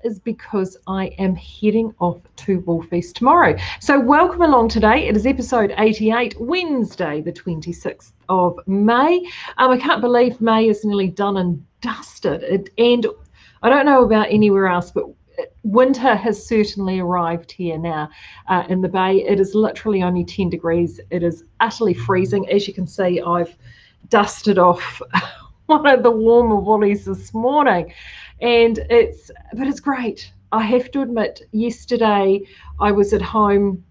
is because I am heading off to Woolfest tomorrow. So welcome along today. It is episode 88, Wednesday, the 26th of May. I can't believe May is nearly done and dusted. And I don't know about anywhere else, but winter has certainly arrived here now in the Bay. It is literally only 10 degrees. It is utterly freezing. As you can see, I've dusted off one of the warmer woolies this morning, but it's great. I have to admit, yesterday I was at home,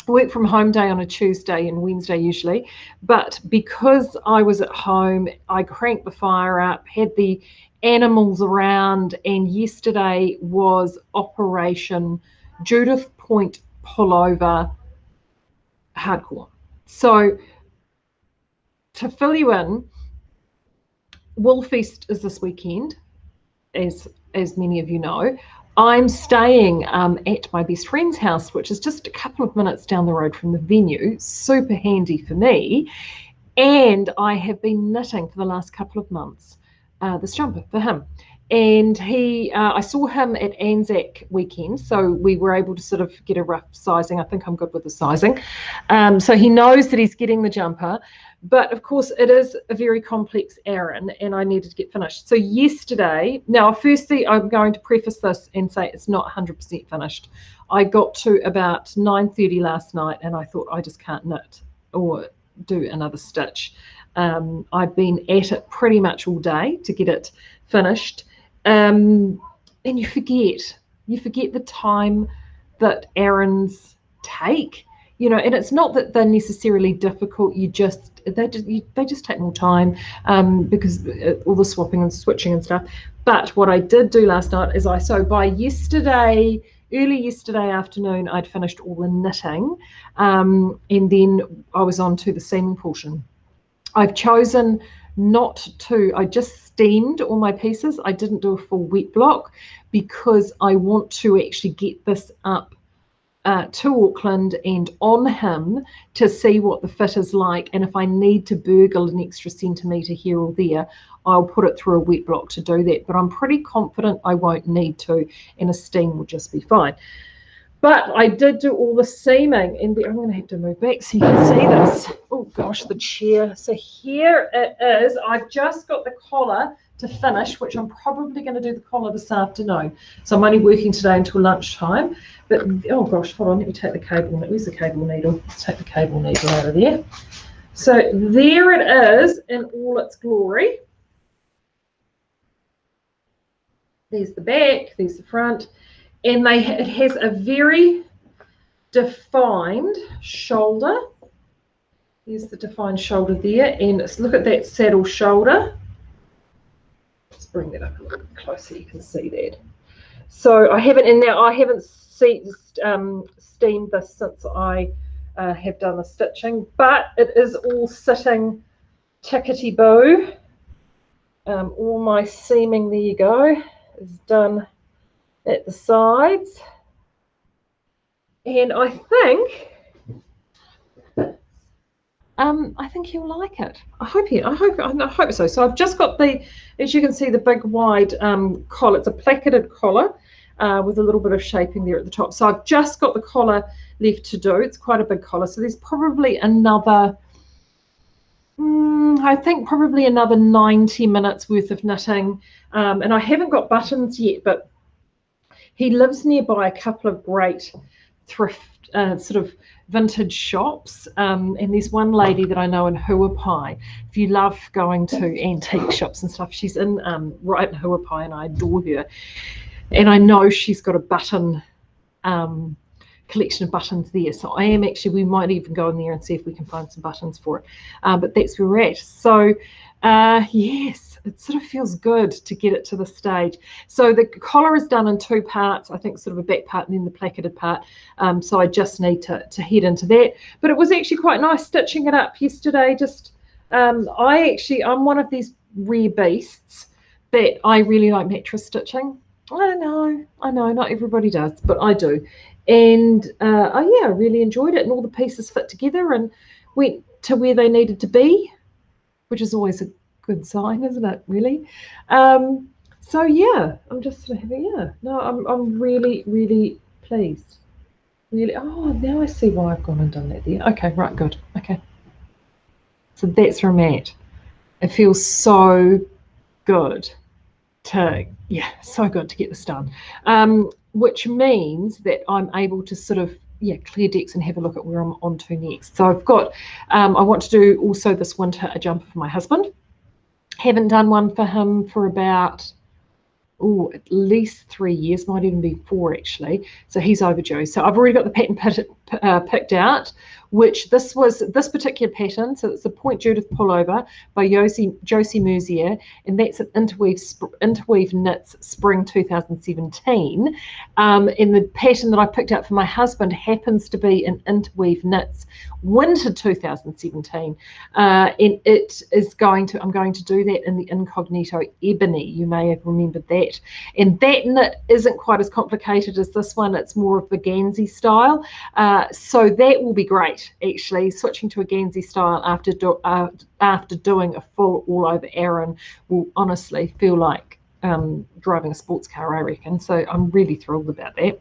work from home day on a Tuesday and Wednesday usually, but because I was at home, I cranked the fire up, had the animals around, and yesterday was Operation Judith Point Pullover hardcore. So to fill you in, Woolfest is this weekend, as many of you know. I'm staying at my best friend's house, which is just a couple of minutes down the road from the venue. Super handy for me. And I have been knitting for the last couple of months this jumper for him. And I saw him at Anzac weekend, so we were able to sort of get a rough sizing. I think I'm good with the sizing. So he knows that he's getting the jumper. But of course, it is a very complex errand, and I needed to get finished. So yesterday, now firstly, I'm going to preface this and say it's not 100% finished. I got to about 9:30 last night, and I thought I just can't knit or do another stitch. I've been at it pretty much all day to get it finished, and you forget the time that errands take. And it's not that they're necessarily difficult. They just take more time because all the swapping and switching and stuff. But what I did do last night is by early yesterday afternoon, I'd finished all the knitting, and then I was on to the seaming portion. I've chosen not to. I just steamed all my pieces. I didn't do a full wet block because I want to actually get this up to Auckland and on him to see what the fit is like, and if I need to burgle an extra centimetre here or there, I'll put it through a wet block to do that. But I'm pretty confident I won't need to, and a steam will just be fine. But I did do all the seaming, and I'm going to have to move back so you can see this. Oh gosh, the chair. So here it is. I've just got the collar to finish, which I'm probably going to do the collar this afternoon. So I'm only working today until lunchtime. But oh gosh, hold on, let me take the cable. Where's the cable needle? Let's take the cable needle out of there. So there it is in all its glory. There's the back, there's the front, and it has a very defined shoulder. Here's the defined shoulder there, and look at that saddle shoulder. Let's bring that up a little bit closer, you can see that. So I haven't steamed this since I have done the stitching, but it is all sitting tickety-boo. All my seaming, there you go, is done at the sides, and I think he'll like it. I hope so. So I've just got as you can see, the big wide collar. It's a placarded collar with a little bit of shaping there at the top. So I've just got the collar left to do. It's quite a big collar, so there's probably another I think probably another 90 minutes worth of knitting, and I haven't got buttons yet, but he lives nearby a couple of great thrift sort of vintage shops, and there's one lady that I know in Huapai. If you love going to antique shops and stuff, she's in right in Huapai, and I adore her. And I know she's got a button collection of buttons there. So we might even go in there and see if we can find some buttons for it. But that's where we're at. So yes, it sort of feels good to get it to the stage. So the collar is done in two parts, I think sort of a back part and then the placarded part. So I just need to head into that. But it was actually quite nice stitching it up yesterday. I'm one of these rare beasts that I really like mattress stitching. I know, not everybody does, but I do. And I really enjoyed it, and all the pieces fit together and went to where they needed to be, which is always a good sign, isn't it, really? So So yeah, I'm just sort of having, yeah. No, I'm really, really pleased. Really, oh, now I see why I've gone and done that there. Okay, right, good. Okay. So that's where I'm at. It feels so good so good to get this done. Which means that I'm able to sort of, clear decks and have a look at where I'm on to next. So I've got, I want to do also this winter a jumper for my husband. Haven't done one for him for about at least 3 years, might even be 4 actually. So he's overdue. So I've already got the pattern picked out, which this particular pattern. So it's the Point Judith pullover by Josie Mercier, and that's an interweave knits spring 2017. And the pattern that I picked out for my husband happens to be an interweave knits winter 2017, and it is I'm going to do that in the Incognito Ebony. You may have remembered that. And that knit isn't quite as complicated as this one. It's more of the Gansey style. So that will be great, actually. Switching to a Gansey style after doing a full all-over Aran will honestly feel like driving a sports car, I reckon. So I'm really thrilled about that.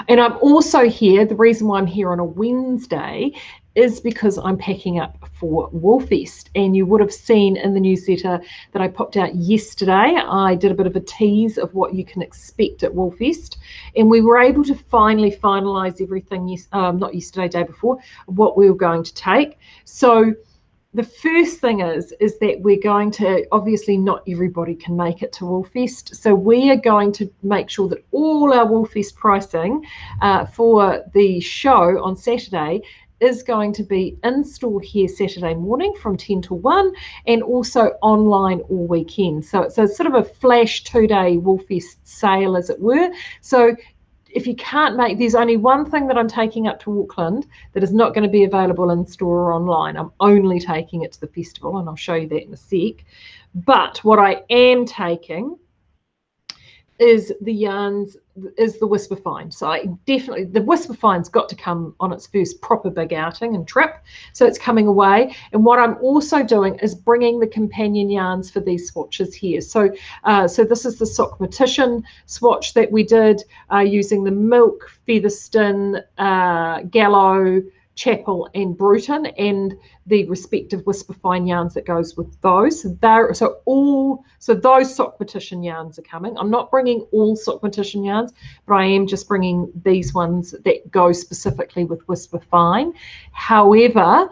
And I'm also here, the reason why I'm here on a Wednesday is because I'm packing up for Woolfest. And you would have seen in the newsletter that I popped out yesterday, I did a bit of a tease of what you can expect at Woolfest. And we were able to finally finalise everything, not yesterday, day before, what we were going to take. So the first thing is that we're going to, obviously not everybody can make it to Woolfest, so we are going to make sure that all our Woolfest pricing for the show on Saturday is going to be in store here Saturday morning from 10 to 1 and also online all weekend. So it's a sort of a flash 2-day Woolfest sale, as it were. So if you can't make, there's only one thing that I'm taking up to Auckland that is not going to be available in store or online. I'm only taking it to the festival, and I'll show you that in a sec. But what I am taking is the yarns, is the Whisper Fine. So the Whisper Fine's got to come on its first proper big outing and trip. So it's coming away. And what I'm also doing is bringing the companion yarns for these swatches here. So this is the Sockmatician swatch that we did using the Milk, Featherston, Gallo, Chapel and Bruton, and the respective Whisper Fine yarns that goes with those. So those Sockmatician yarns are coming. I'm not bringing all Sockmatician yarns, but I am just bringing these ones that go specifically with Whisper Fine. However,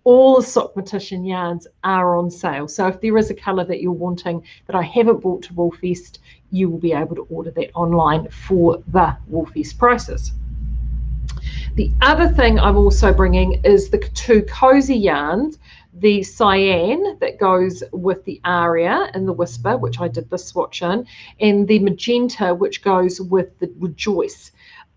all the Sockmatician yarns are on sale. So if there is a colour that you're wanting that I haven't brought to Woolfest, you will be able to order that online for the Woolfest prices. The other thing I'm also bringing is the 2 cozy yarns, the Cyan that goes with the Aria and the Whisper, which I did the swatch in, and the Magenta, which goes with the Rejoice.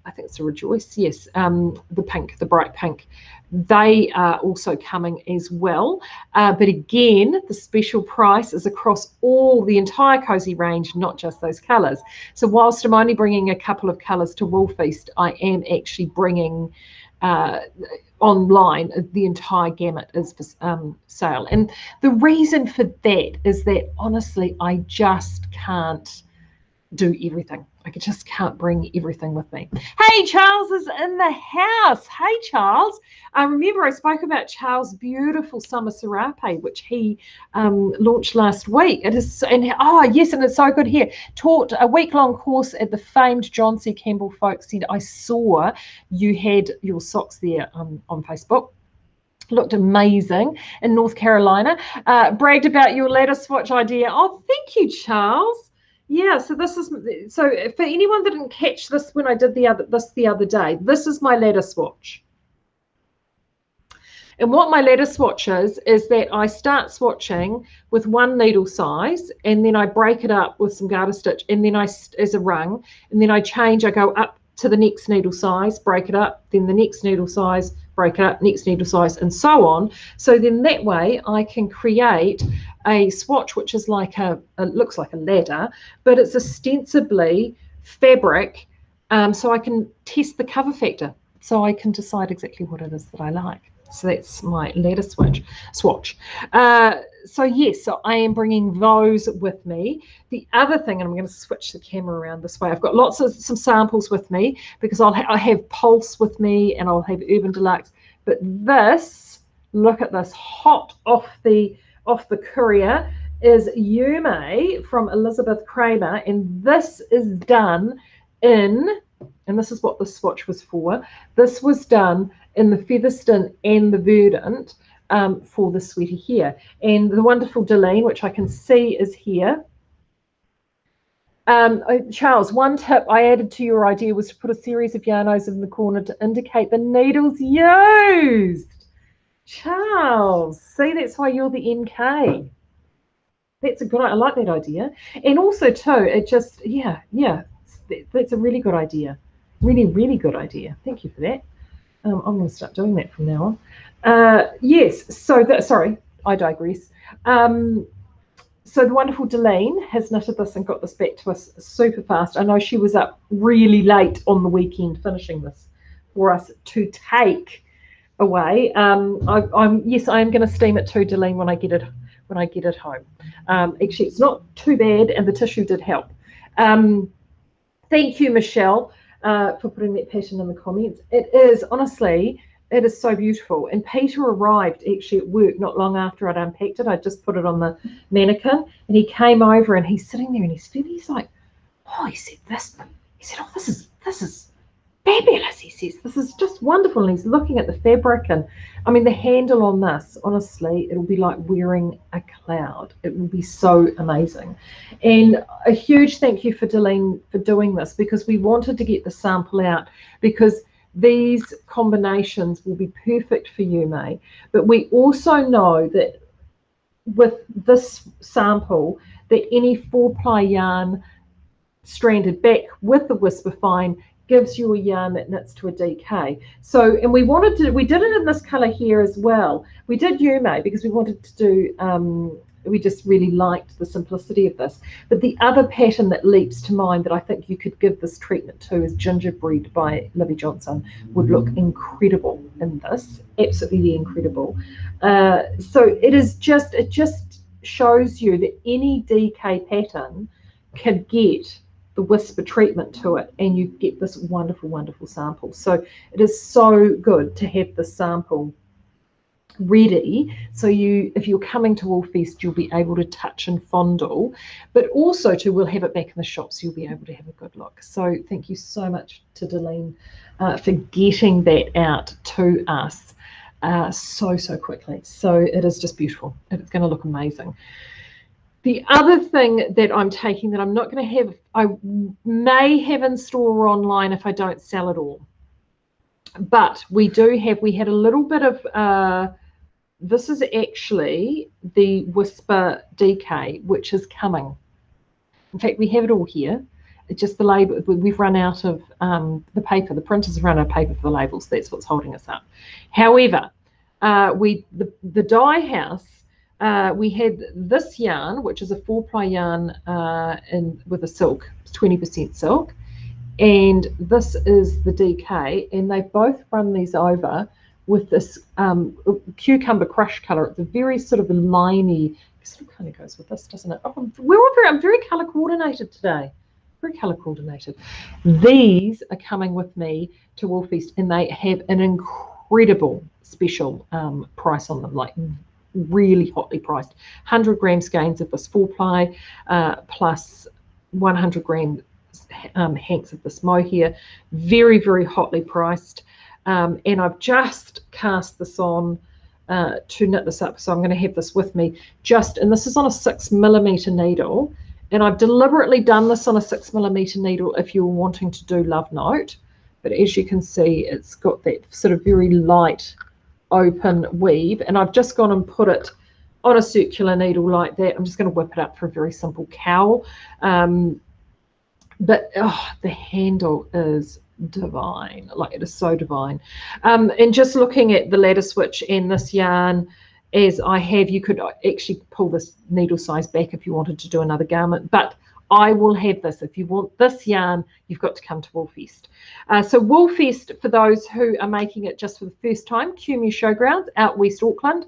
I think it's a Rejoice, yes, the pink, the bright pink. They are also coming as well. But again, the special price is across the entire cozy range, not just those colours. So whilst I'm only bringing a couple of colours to Woolfest, I am actually bringing online the entire gamut is for sale. And the reason for that is that honestly, I just can't do everything. I just can't bring everything with me. Hey, Charles is in the house. Hey, Charles. Remember, I spoke about Charles' beautiful summer serape, which he launched last week. It is, and oh yes, and it's so good here. Taught a week-long course at the famed John C. Campbell Folk Centre. I saw you had your socks there on Facebook. Looked amazing in North Carolina. Bragged about your ladder swatch idea. Oh, thank you, Charles. Yeah, so this is, so for anyone that didn't catch this when I did the other day, this is my ladder swatch. And what my ladder swatch is that I start swatching with 1 needle size, and then I break it up with some garter stitch, and then as a rung, and then I go up to the next needle size, break it up, then the next needle size, break it up, next needle size, and so on. So then that way I can create a swatch which is like it looks like a ladder, but it's ostensibly fabric, so I can test the cover factor, so I can decide exactly what it is that I like. So that's my ladder swatch. So yes, so I am bringing those with me. The other thing, and I'm going to switch the camera around this way, I've got lots of some samples with me because I have Pulse with me and I'll have Urban Deluxe. But this, look at this, hot off the courier, is Yume from Elizabeth Kramer, and this is done in, and this is what the swatch was for. This was done in the Featherston and the Verdant for the sweaty hair. And the wonderful Deline, which I can see is here. Charles, one tip I added to your idea was to put a series of yarnos in the corner to indicate the needles used. Charles, see, that's why you're the NK. That's a good, I like that idea. And also too, it just, yeah, that's a really good idea. Really, really good idea. Thank you for that. I'm going to start doing that from now on. Yes, so that, sorry, I digress. So the wonderful Deline has knitted this and got this back to us super fast. I know she was up really late on the weekend finishing this for us to take away. Yes, I am going to steam it too, Deline, when I get it home. Actually, it's not too bad, and the tissue did help. Thank you, Michelle, for putting that pattern in the comments. It is, honestly, it is so beautiful. And Peter arrived actually at work not long after I'd unpacked it. I just put it on the mannequin, and he came over and he's sitting there and he's like, oh, he said this. He said, oh, this is fabulous. He says, this is just wonderful. And he's looking at the fabric, and I mean, the handle on this, honestly, it'll be like wearing a cloud. It will be so amazing. And a huge thank you for Deline for doing this, because we wanted to get the sample out, because these combinations will be perfect for you, May. But we also know that with this sample, that any 4-ply yarn stranded back with the Whisper Fine gives you a yarn that knits to a DK. So, and we did it in this color here as well. We did Yume because we wanted to do, we just really liked the simplicity of this. But the other pattern that leaps to mind that I think you could give this treatment to is Gingerbread by Libby Johnson. Would look incredible in this, absolutely incredible. So it just shows you that any DK pattern can get the Whisper treatment to it, and you get this wonderful, wonderful sample. So it is so good to have the sample ready, so if you're coming to Woolfest, you'll be able to touch and fondle, but also we'll have it back in the shop, so you'll be able to have a good look. So thank you so much to Deline for getting that out to us so quickly. So it is just beautiful. It's going to look amazing. The other thing that I'm taking that I'm not going to have, I may have in store or online if I don't sell it all. But we had a little bit of, this is actually the Whisper DK, which is coming. In fact, we have it all here. It's just the label, we've run out of the paper. The printers have run out of paper for the labels. That's what's holding us up. However, the dye house, we had this yarn, which is a 4-ply yarn with a silk, 20% silk, and this is the DK, and they both run these over with this cucumber crush color. It's a very sort of a limey, sort of kind of goes with this, doesn't it? Oh, I'm very color coordinated today. Very color coordinated. These are coming with me to Woolfest, and they have an incredible special price on them, like really hotly priced. 100 gram Skeinz of this 4-ply plus 100 gram hanks of this mohair, very hotly priced. And I've just cast this on to knit this up, so I'm going to have this with me and this is on a 6mm needle, and I've deliberately done this on a 6mm needle if you're wanting to do Love Note, but as you can see, it's got that sort of very light open weave, and I've just gone and put it on a circular needle like that. I'm just going to whip it up for a very simple cowl, but the handle is divine, like it is so divine. And just looking at the ladder switch and this yarn as I have, you could actually pull this needle size back if you wanted to do another garment, but I will have this. If you want this yarn, you've got to come to Woolfest. So Woolfest, for those who are making it just for the first time, QMU Showgrounds out West Auckland.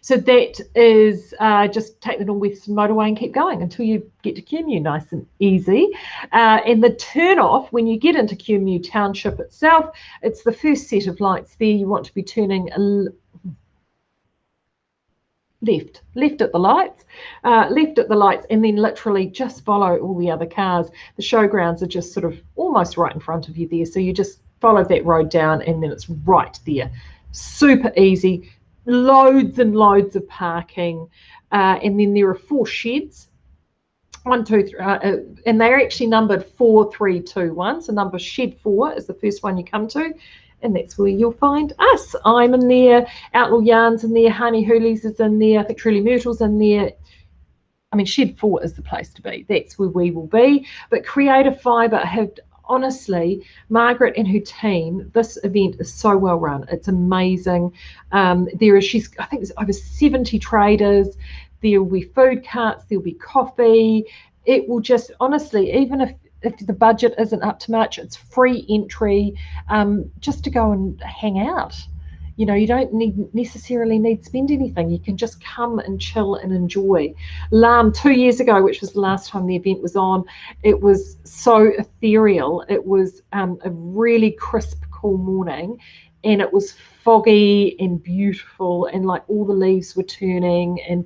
So that is just take the Northwestern Motorway and keep going until you get to QMU, nice and easy. And the turn off, when you get into QMU Township itself, it's the first set of lights there. You want to be turning left at the lights, and then literally just follow all the other cars. The showgrounds are just sort of almost right in front of you there. So you just follow that road down and then it's right there. Super easy. Loads and loads of parking, and then there are 4 sheds, 1, 2, 3, and they're actually numbered 4, 3, 2, 1. So number shed 4 is the first one you come to, and that's where you'll find us. I'm in there, Outlaw Yarns in there, Honey Hoolies is in there, I think Truly Myrtle's in there. I mean, shed 4 is the place to be. That's where we will be. But Creative Fibre have, honestly, Margaret and her team, this event is so well run. It's amazing. I think there's over 70 traders. There will be food carts. There'll be coffee. It will just, honestly, even if the budget isn't up to much, it's free entry, just to go and hang out. You know, you don't necessarily need to spend anything. You can just come and chill and enjoy. 2 years ago, which was the last time the event was on, it was so ethereal. It was a really crisp, cool morning, and it was foggy and beautiful, and like all the leaves were turning, and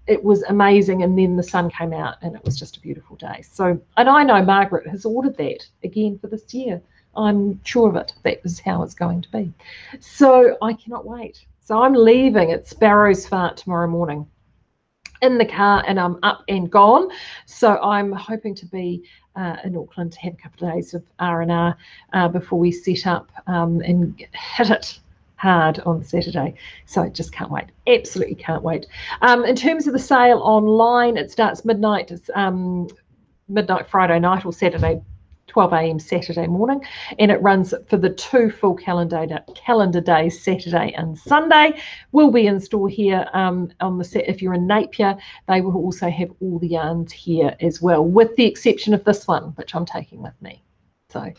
it was amazing. And then the sun came out, and it was just a beautiful day. So, and I know Margaret has ordered that again for this year. I'm sure of it. That is how it's going to be. So I cannot wait. So I'm leaving at Sparrow's Fart tomorrow morning in the car, and I'm up and gone. So I'm hoping to be in Auckland to have a couple of days of R&R before we set up and hit it hard on Saturday. So I just can't wait. Absolutely can't wait. In terms of the sale online, it starts midnight. It's midnight Friday night or Saturday, 12 a.m. Saturday morning, and it runs for the 2 full calendar days, Saturday and Sunday. We'll be in store here on the set. If you're in Napier, they will also have all the yarns here as well, with the exception of this one, which I'm taking with me. So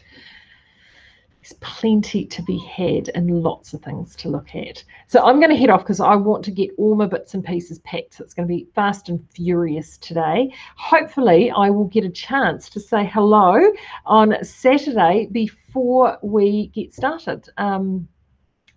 there's plenty to be had and lots of things to look at. So I'm going to head off because I want to get all my bits and pieces packed. So it's going to be fast and furious today. Hopefully I will get a chance to say hello on Saturday before we get started. I'm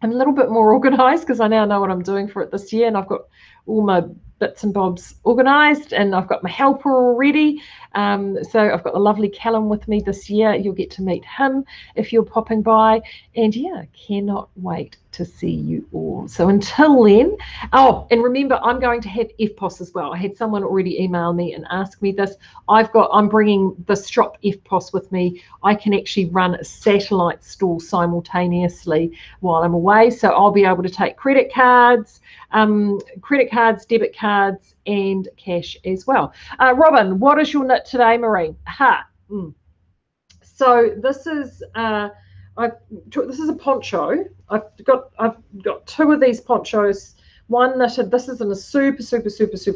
a little bit more organised because I now know what I'm doing for it this year, and I've got all my bits and bobs organised, and I've got my helper already. So I've got the lovely Callum with me this year. You'll get to meet him if you're popping by, and yeah, cannot wait to see you all. So until then, oh, and remember, I'm going to have FPOS as well. I had someone already email me and ask me this. I'm bringing the Strop FPOS with me. I can actually run a satellite store simultaneously while I'm away, so I'll be able to take credit cards, debit cards, and cash as well. Robin, what is your knit today, Maree? So this is this is a poncho. I've got 2 of these ponchos. One knitted. This is in a super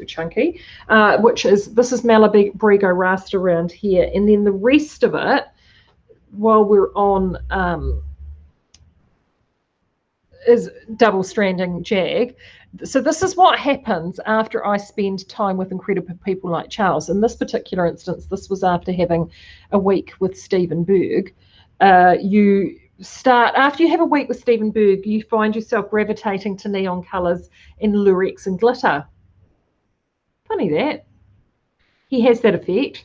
chunky, this is Malabrigo Rasta around here, and then the rest of it, while we're on, is double stranding jag. So this is what happens after I spend time with incredible people like Charles. In this particular instance, this was after having a week with Stephen Berg. After you have a week with Stephen Berg, you find yourself gravitating to neon colours and lurex and glitter. Funny that. He has that effect.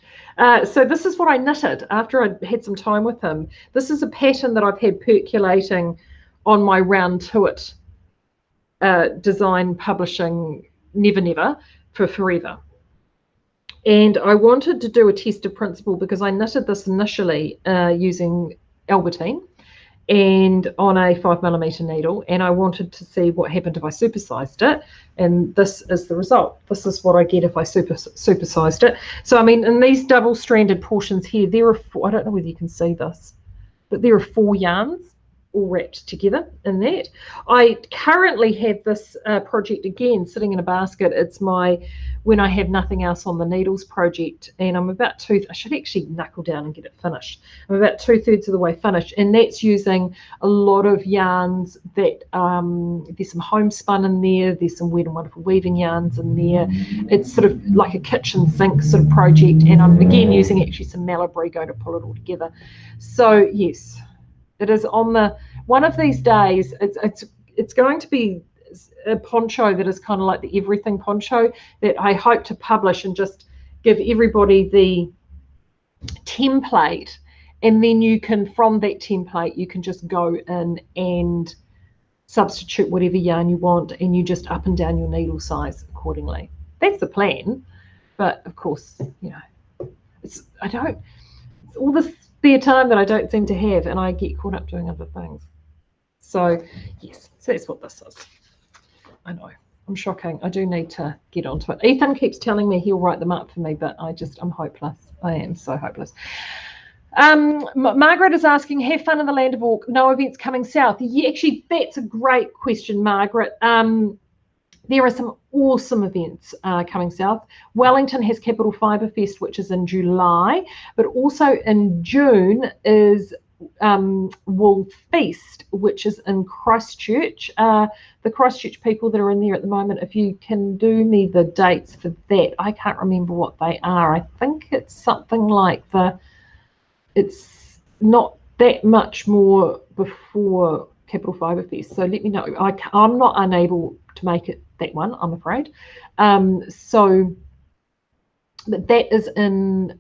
So this is what I knitted after I had some time with him. This is a pattern that I've had percolating on my Round to It design publishing never for forever. And I wanted to do a test of principle because I knitted this initially using Albertine and on a 5mm needle, and I wanted to see what happened if I supersized it, and this is the result. This is what I get if I supersized it. So I mean, in these double-stranded portions here, there are 4, I don't know whether you can see this, but there are 4 yarns all wrapped together in that. I currently have this project again sitting in a basket. It's my when I have nothing else on the needles project, and I'm about I should actually knuckle down and get it finished. I'm about 2/3 of the way finished, and that's using a lot of yarns that there's some homespun in there, there's some Weird and Wonderful weaving yarns in there. It's sort of like a kitchen sink sort of project, and I'm again using actually some Malabrigo to pull it all together. So yes, it is on the one of these days. It's going to be a poncho that is kind of like the everything poncho that I hope to publish and just give everybody the template, and then you can, from that template, you can just go in and substitute whatever yarn you want, and you just up and down your needle size accordingly. That's the plan. But of course, you know, it's all the spare time that I don't seem to have, and I get caught up doing other things. So yes, so that's what this is. I know, I'm shocking. I do need to get onto it. Ethan keeps telling me he'll write them up for me, but I'm hopeless. I am so hopeless. Margaret is asking, have fun in the land of Orc, no events coming south? Yeah, actually, that's a great question, Margaret. There are some awesome events coming south. Wellington has Capital Fibre Fest, which is in July, but also in June is Woolfest, which is in Christchurch. The Christchurch people that are in there at the moment, if you can do me the dates for that, I can't remember what they are. I think it's something like it's not that much more before Capital Fibre Fest. So let me know. I'm not unable to make it that one, I'm afraid. So that is in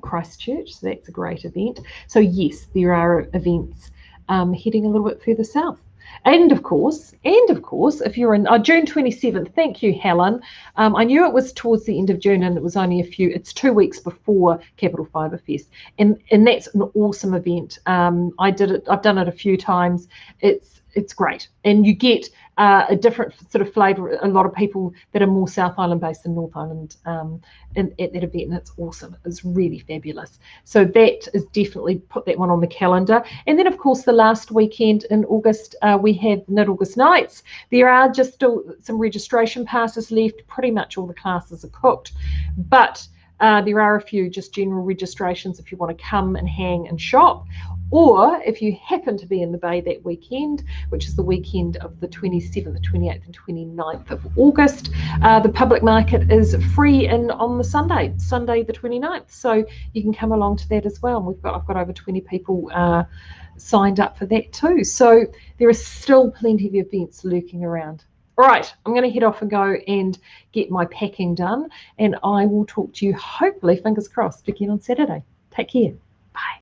Christchurch, so that's a great event. So yes, there are events heading a little bit further south. And of course, if you're in June 27th, thank you, Helen. I knew it was towards the end of June, and it was only it's 2 weeks before Capital Fibre Fest, and that's an awesome event. I've done it a few times. It's great, and you get a different sort of flavour. A lot of people that are more South Island based than North Island at that event, and it's awesome. It's really fabulous. So that is definitely, put that one on the calendar. And then, of course, the last weekend in August, we have Mid-August Nights. There are just still some registration passes left. Pretty much all the classes are cooked, but there are a few just general registrations if you want to come and hang and shop. Or if you happen to be in the Bay that weekend, which is the weekend of the 27th, 28th and 29th of August, the public market is free on the Sunday the 29th. So you can come along to that as well. And I've got over 20 people signed up for that too. So there are still plenty of events lurking around. All right, I'm going to head off and go and get my packing done. And I will talk to you, hopefully, fingers crossed, again on Saturday. Take care. Bye.